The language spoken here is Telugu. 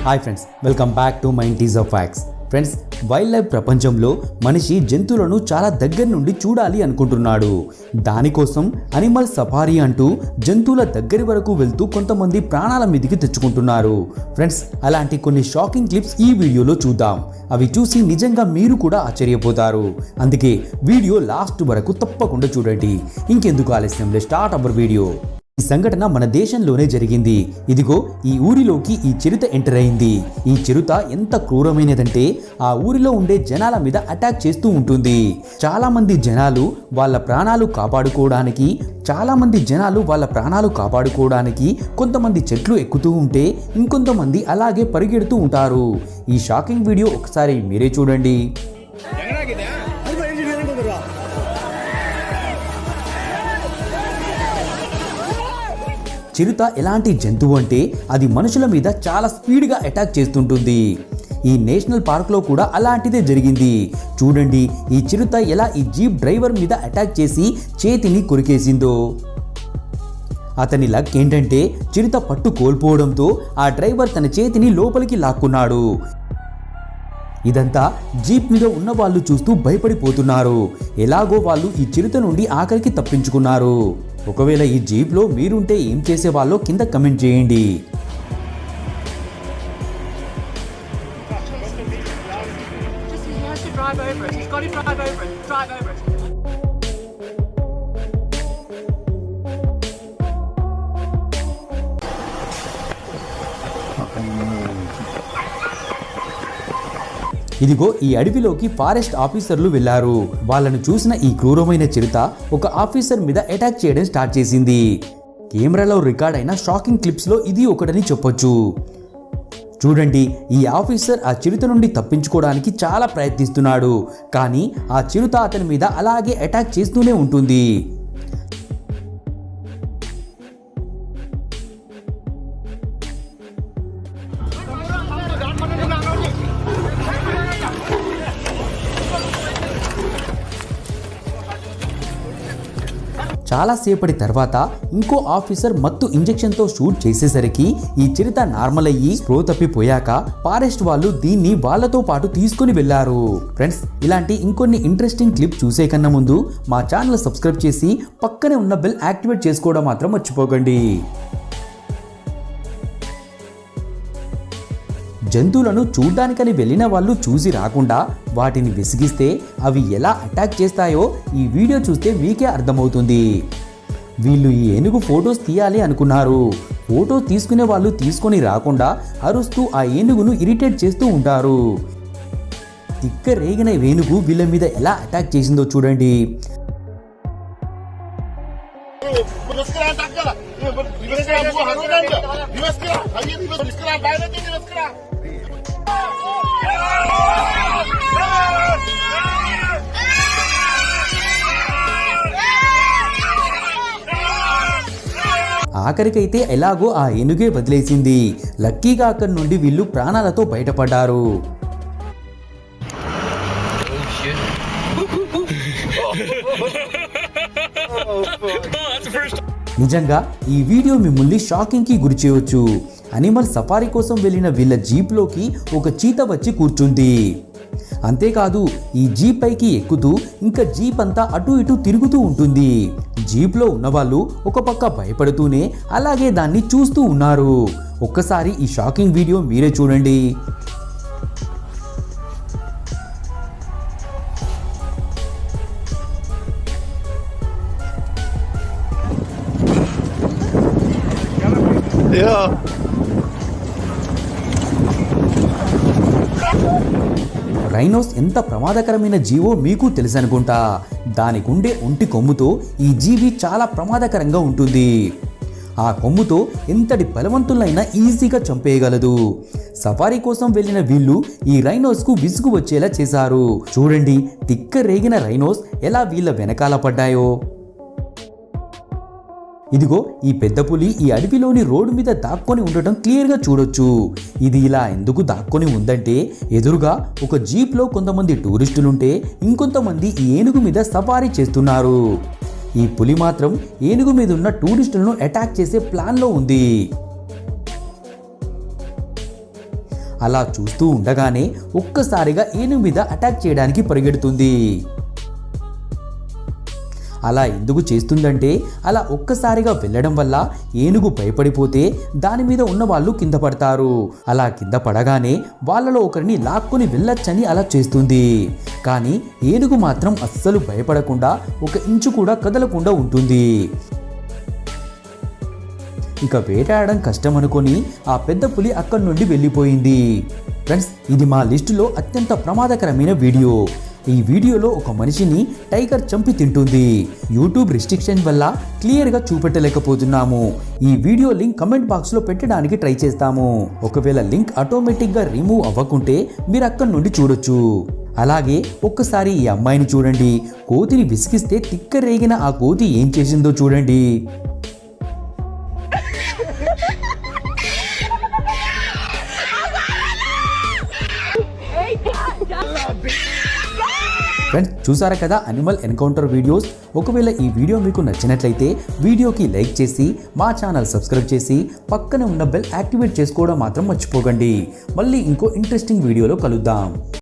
Hi friends, welcome back to mind tease of facts. Friends, wildlife ప్రపంచంలో మనిషి జంతువులను చాలా దగ్గర నుండి చూడాలి అనుకుంటున్నాడు. దానికోసం అనిమల్ సఫారీ అంటూ జంతువుల దగ్గరి వరకు వెళ్తూ కొంతమంది ప్రాణాల మీదికి తెచ్చుకుంటున్నారు. ఫ్రెండ్స్, అలాంటి కొన్ని షాకింగ్ క్లిప్స్ ఈ వీడియోలో చూద్దాం. అవి చూసి నిజంగా మీరు కూడా ఆశ్చర్యపోతారు. అందుకే వీడియో లాస్ట్ వరకు తప్పకుండా చూడండి. ఇంకెందుకు ఆలస్యం, స్టార్ట్ అవర్ వీడియో. ఈ సంఘటన మన దేశంలోనే జరిగింది. ఇదిగో ఈ ఊరిలోకి ఈ చిరుత ఎంటర్ అయింది. ఈ చిరుత ఎంత క్రూరమైనదంటే ఆ ఊరిలో ఉండే జనాల మీద అటాక్ చేస్తూ ఉంటుంది. చాలా మంది జనాలు వాళ్ళ ప్రాణాలు కాపాడుకోవడానికి కొంతమంది చెట్లు ఎక్కుతూ ఉంటే ఇంకొంతమంది అలాగే పరిగెడుతూ ఉంటారు. ఈ షాకింగ్ వీడియో ఒకసారి మీరే చూడండి. చిరుత ఎలాంటి జంతువు అంటే అది మనుషుల మీద చాలా స్పీడ్గా అటాక్ చేస్తుంటుంది. ఈ నేషనల్ పార్క్లో కూడా అలాంటిదే జరిగింది. చూడండి ఈ చిరుత ఎలా ఈ జీప్ డ్రైవర్ మీద అటాక్ చేసి చేతిని కొరికేసిందో. అతని లక్ ఏంటంటే చిరుత పట్టు కోల్పోవడంతో ఆ డ్రైవర్ తన చేతిని లోపలికి లాక్కున్నాడు. ఇదంతా జీప్ మీద ఉన్న వాళ్ళు చూస్తూ భయపడిపోతున్నారు. ఎలాగో వాళ్ళు ఈ చిరుత నుండి ఆఖరికి తప్పించుకున్నారు. ఒకవేళ ఈ జీప్లో మీరుంటే ఏం చేసేవాళ్ళో కింద కమెంట్ చేయండి. ఇదిగో ఈ అడవిలోకి ఫారెస్ట్ ఆఫీసర్లు వెళ్లారు. వాళ్ళను చూసిన ఈ క్రూరమైన చిరుత ఒక ఆఫీసర్ మీద అటాక్ చేయడం స్టార్ట్ చేసింది. కెమెరాలో రికార్డ్ అయిన షాకింగ్ క్లిప్స్ లో ఇది ఒకటని చెప్పొచ్చు. చూడండి ఈ ఆఫీసర్ ఆ చిరుత నుండి తప్పించుకోవడానికి చాలా ప్రయత్నిస్తున్నాడు. కానీ ఆ చిరుత అతని మీద అలాగే అటాక్ చేస్తూనే ఉంటుంది. చాలా సేపటి తర్వాత ఇంకో ఆఫీసర్ మత్తు ఇంజెక్షన్తో షూట్ చేసేసరికి ఈ చిరుత నార్మల్ అయ్యి స్ప్రో తప్పిపోయాక ఫారెస్ట్ వాళ్ళు దీన్ని వాళ్ళతో పాటు తీసుకుని వెళ్లారు. ఫ్రెండ్స్, ఇలాంటి ఇంకొన్ని ఇంట్రెస్టింగ్ క్లిప్ చూసే కన్నా ముందు మా ఛానల్ సబ్స్క్రైబ్ చేసి పక్కనే ఉన్న బెల్ యాక్టివేట్ చేసుకోవడం మాత్రం మర్చిపోకండి. జంతువులను చూడ్డానికని వెళ్ళిన వాళ్ళు చూసి రాకుండా వాటిని విసిగిస్తే అవి ఎలా అటాక్ చేస్తాయో ఈ వీడియో చూస్తే మీకే అర్థమవుతుంది. వీళ్ళు ఈ ఏనుగు ఫొటోస్ తీయాలి అనుకున్నారు. ఫోటో తీసుకునే వాళ్ళు తీసుకొని రాకుండా అరుస్తూ ఆ ఏనుగును ఇరిటేట్ చేస్తూ ఉంటారు. తిక్క రేగిన ఏనుగు వీళ్ళ మీద ఎలా అటాక్ చేసిందో చూడండి. ఆఖరికైతే ఎలాగో ఆ ఏనుగే వదిలేసింది. లక్కీగా అక్కడి నుండి వీళ్ళు ప్రాణాలతో బయటపడ్డారు. నిజంగా ఈ వీడియో మిమ్మల్ని షాకింగ్ కి గురి చేయవచ్చు. అనిమల్ సఫారీ కోసం వెళ్ళిన వీళ్ళ జీప్లోకి ఒక చీత వచ్చి కూర్చుంది. అంతేకాదు ఈ జీప్ పైకి ఎక్కుతూ ఇంకా జీప్ అంతా అటు ఇటు తిరుగుతూ ఉంటుంది. జీప్లో ఉన్నవాళ్ళు ఒక పక్క భయపడుతూనే అలాగే దాన్ని చూస్తూ ఉన్నారు. ఒక్కసారి ఈ షాకింగ్ వీడియో మీరే చూడండి. రైనోస్ ఎంత ప్రమాదకరమైన జీవో మీకు తెలుసనుకుంటా. దానికి ఉండే ఒంటి కొమ్ముతో ఈ జీవి చాలా ప్రమాదకరంగా ఉంటుంది. ఆ కొమ్ముతో ఎంతటి బలవంతులైనా ఈజీగా చంపేయగలదు. సఫారీ కోసం వెళ్ళిన వీళ్ళు ఈ రైనోస్కు విసుగు వచ్చేలా చేశారు. చూడండి తిక్క రేగిన రైనోస్ ఎలా వీళ్ళ వెనకాల పడ్డాయో. ఇదిగో ఈ పెద్ద పులి ఈ అడవిలోని రోడ్డు మీద దాక్కొని ఉండటం క్లియర్గా చూడొచ్చు. ఇది ఇలా ఎందుకు దాక్కొని ఉందంటే ఎదురుగా ఒక జీప్లో కొంతమంది టూరిస్టులుంటే ఇంకొంతమంది ఈ ఏనుగు మీద సఫారీ చేస్తున్నారు. ఈ పులి మాత్రం ఏనుగు మీద ఉన్న టూరిస్టులను అటాక్ చేసే ప్లాన్లో ఉంది. అలా చూస్తూ ఉండగానే ఒక్కసారిగా ఏనుగు మీద అటాక్ చేయడానికి పరిగెడుతుంది. అలా ఎందుకు చేస్తుందంటే అలా ఒక్కసారిగా వెళ్ళడం వల్ల ఏనుగు భయపడిపోతే దాని మీద ఉన్న వాళ్ళు కింద పడతారు. అలా కింద పడగానే వాళ్ళలో ఒకరిని లాక్కొని వెళ్ళొచ్చని అలా చేస్తుంది. కానీ ఏనుగు మాత్రం అస్సలు భయపడకుండా ఒక ఇంచు కూడా కదలకుండా ఉంటుంది. ఇక వేటాడడం కష్టం అనుకొని ఆ పెద్ద పులి అక్కడి నుండి వెళ్ళిపోయింది. ఫ్రెండ్స్, ఇది మా లిస్టులో అత్యంత ప్రమాదకరమైన వీడియో. ఈ వీడియోలో ఒక మనిషిని టైగర్ చంపి తింటుంది. యూట్యూబ్ రిస్ట్రిక్షన్ వల్ల క్లియర్గా చూపెట్టలేకపోతున్నాము. ఈ వీడియో లింక్ కమెంట్ బాక్స్లో పెట్టడానికి ట్రై చేస్తాము. ఒకవేళ లింక్ ఆటోమేటిక్గా రిమూవ్ అవ్వకుంటే మీరు అక్కడి నుండి చూడొచ్చు. అలాగే ఒక్కసారి ఈ అమ్మాయిని చూడండి. కోతిని విసిగిస్తే తిక్కరేగిన ఆ కోతి ఏం చేసిందో చూడండి. ఫ్రెండ్స్, చూసారా కదా అనిమల్ ఎన్కౌంటర్ వీడియోస్. ఒకవేళ ఈ వీడియో మీకు నచ్చినట్లయితే వీడియోకి లైక్ చేసి మా ఛానల్ సబ్స్క్రైబ్ చేసి పక్కనే ఉన్న బెల్ యాక్టివేట్ చేసుకోవడం మాత్రం మర్చిపోకండి. మళ్ళీ ఇంకో ఇంట్రెస్టింగ్ వీడియోలో కలుద్దాం.